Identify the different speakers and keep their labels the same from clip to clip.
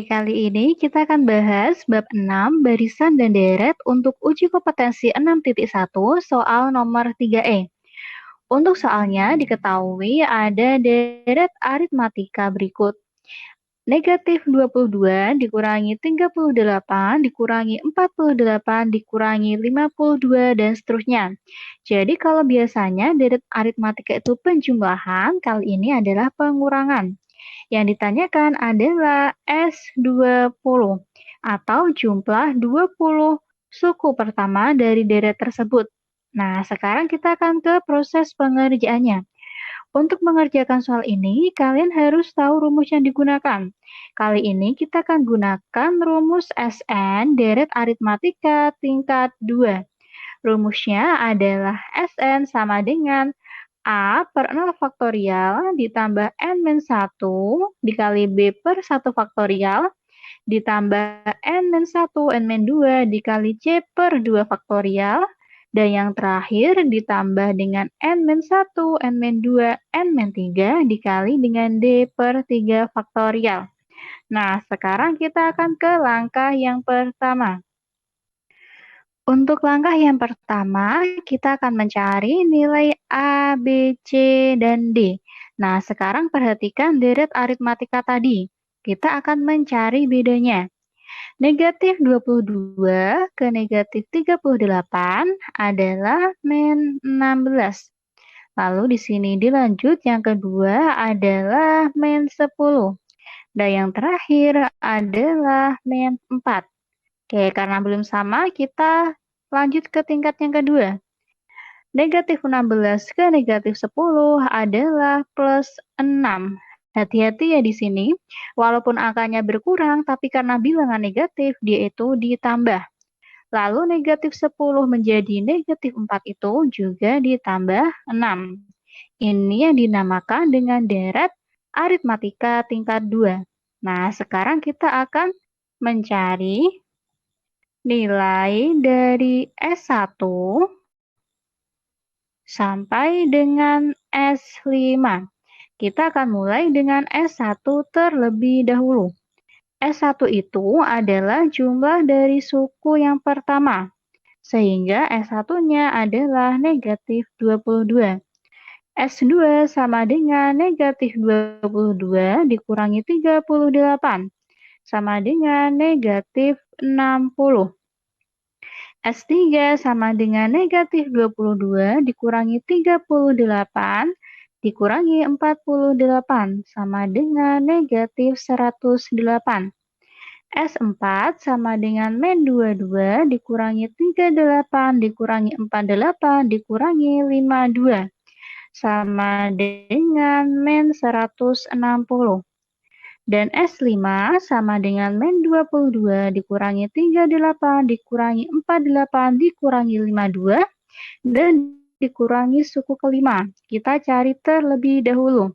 Speaker 1: Kali ini kita akan bahas bab 6 barisan dan deret untuk uji kompetensi 6.1 soal nomor 3E. Untuk soalnya diketahui ada deret aritmatika berikut. Negatif 22 dikurangi 38 dikurangi 48 dikurangi 52 dan seterusnya. Jadi kalau biasanya deret aritmatika itu penjumlahan, kali ini adalah pengurangan. Yang ditanyakan adalah S20 atau jumlah 20 suku pertama dari deret tersebut. Nah, sekarang kita akan ke proses pengerjaannya. Untuk mengerjakan soal ini, kalian harus tahu rumus yang digunakan. Kali ini kita akan gunakan rumus SN deret aritmatika tingkat 2. Rumusnya adalah SN sama dengan A per 0 faktorial ditambah N-1 dikali B per 1 faktorial ditambah N-1 N-2 dikali C per 2 faktorial dan yang terakhir ditambah dengan N-1 N-2 N-3 dikali dengan D per 3 faktorial. Nah, sekarang kita akan ke langkah yang pertama. Untuk langkah yang pertama, kita akan mencari nilai A, B, C, dan D. Nah, sekarang perhatikan deret aritmatika tadi. Kita akan mencari bedanya. Negatif 22 ke negatif 38 adalah min 16. Lalu di sini dilanjut yang kedua adalah min 10. Dan yang terakhir adalah min 4. Oke, karena belum sama, kita lanjut ke tingkat yang kedua. Negatif 16 ke negatif 10 adalah plus 6. Hati-hati ya di sini, walaupun angkanya berkurang, tapi karena bilangan negatif, dia itu ditambah. Lalu negatif 10 menjadi negatif 4 itu juga ditambah 6. Ini yang dinamakan dengan deret aritmatika tingkat 2. Nah, sekarang kita akan mencari nilai dari S1 sampai dengan S5. Kita akan mulai dengan S1 terlebih dahulu. S1 itu adalah jumlah dari suku yang pertama, sehingga S1-nya adalah negatif 22. S2 sama dengan negatif 22 dikurangi 38, sama dengan negatif 60. S3 sama dengan negatif 22 dikurangi 38 dikurangi 48 sama dengan negatif 108. S4 sama dengan min 22 dikurangi 38 dikurangi 48 dikurangi 52 sama dengan min 160. Dan S5 sama dengan min 22 dikurangi 38 dikurangi 48 dikurangi 52 dan dikurangi suku kelima. Kita cari terlebih dahulu.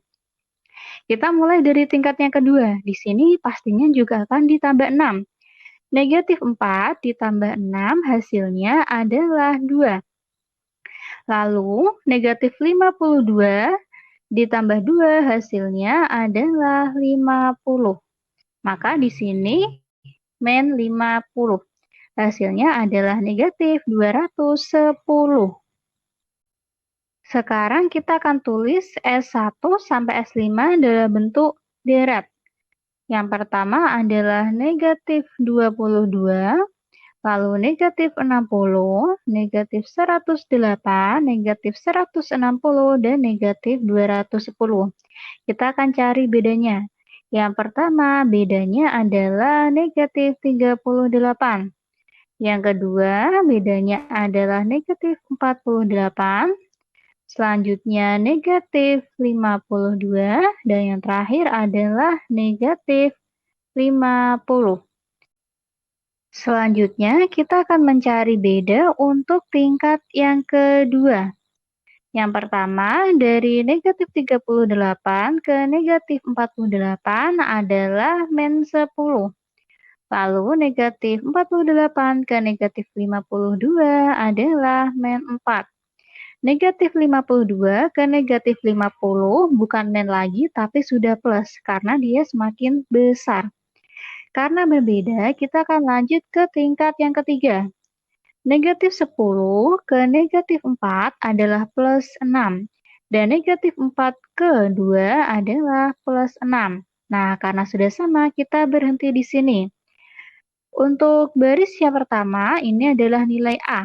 Speaker 1: Kita mulai dari tingkat yang kedua. Di sini pastinya juga akan ditambah 6. Negatif 4 ditambah 6 hasilnya adalah 2. Lalu negatif 52 ditambah 2 hasilnya adalah 50. Maka di sini min 50. Hasilnya adalah negatif 210. Sekarang kita akan tulis S1 sampai S5 dalam bentuk deret. Yang pertama adalah negatif 22, lalu negatif 60, negatif 108, negatif 160, dan negatif 210. Kita akan cari bedanya. Yang pertama, bedanya adalah negatif 38. Yang kedua, bedanya adalah negatif 48. Selanjutnya negatif 52. Dan yang terakhir adalah negatif 50. Selanjutnya, kita akan mencari beda untuk tingkat yang kedua. Yang pertama, dari negatif 38 ke negatif 48 adalah min 10. Lalu negatif 48 ke negatif 52 adalah min 4. Negatif 52 ke negatif 50 bukan min lagi, tapi sudah plus, karena dia semakin besar. Karena berbeda, kita akan lanjut ke tingkat yang ketiga. Negatif 10 ke negatif 4 adalah plus 6. Dan negatif 4 ke 2 adalah plus 6. Nah, karena sudah sama, kita berhenti di sini. Untuk baris yang pertama, ini adalah nilai A.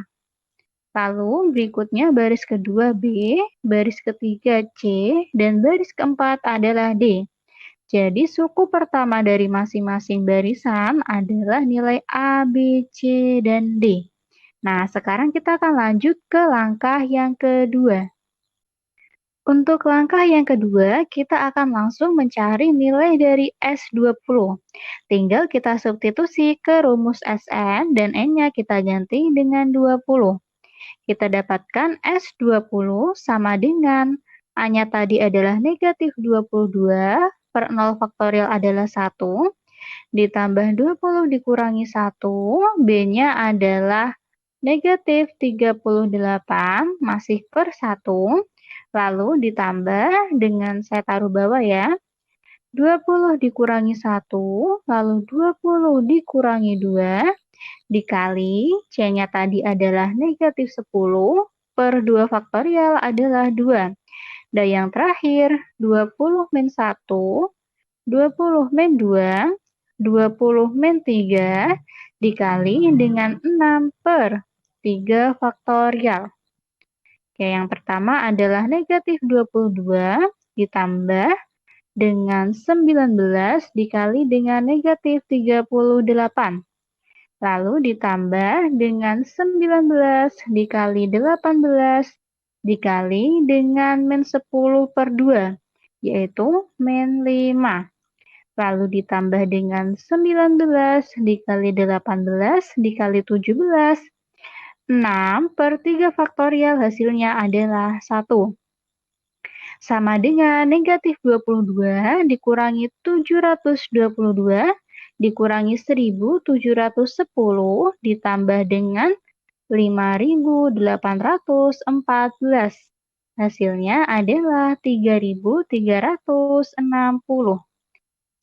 Speaker 1: Lalu berikutnya baris kedua B, baris ketiga C, dan baris keempat adalah D. Jadi suku pertama dari masing-masing barisan adalah nilai A, B, C, dan D. Nah, sekarang kita akan lanjut ke langkah yang kedua. Untuk langkah yang kedua, kita akan langsung mencari nilai dari S20. Tinggal kita substitusi ke rumus Sn dan N-nya kita ganti dengan 20. Kita dapatkan S20 sama dengan A-nya tadi adalah negatif 22 per 0 faktorial adalah 1, ditambah 20 dikurangi 1, B-nya adalah negatif 38 masih per 1, lalu ditambah dengan saya taruh bawah ya, 20 dikurangi 1, lalu 20 dikurangi 2, dikali C-nya tadi adalah negatif 10 per 2 faktorial adalah 2. Dan yang terakhir, 20 min 1, 20 min 2, 20 min 3 dikali dengan 6 per 3 faktorial. Oke, yang pertama adalah negatif 22 ditambah dengan 19 dikali dengan negatif 38. Lalu ditambah dengan 19 dikali 18 dikali dengan min 10 per 2, yaitu min 5. Lalu ditambah dengan 19 dikali 18 dikali 17, 6 per 3 faktorial hasilnya adalah 1. Sama dengan negatif 22 dikurangi 722 dikurangi 1710 ditambah dengan 5814. Hasilnya adalah 3360.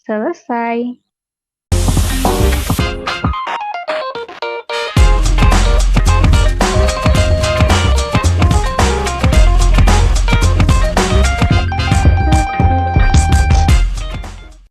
Speaker 1: Selesai.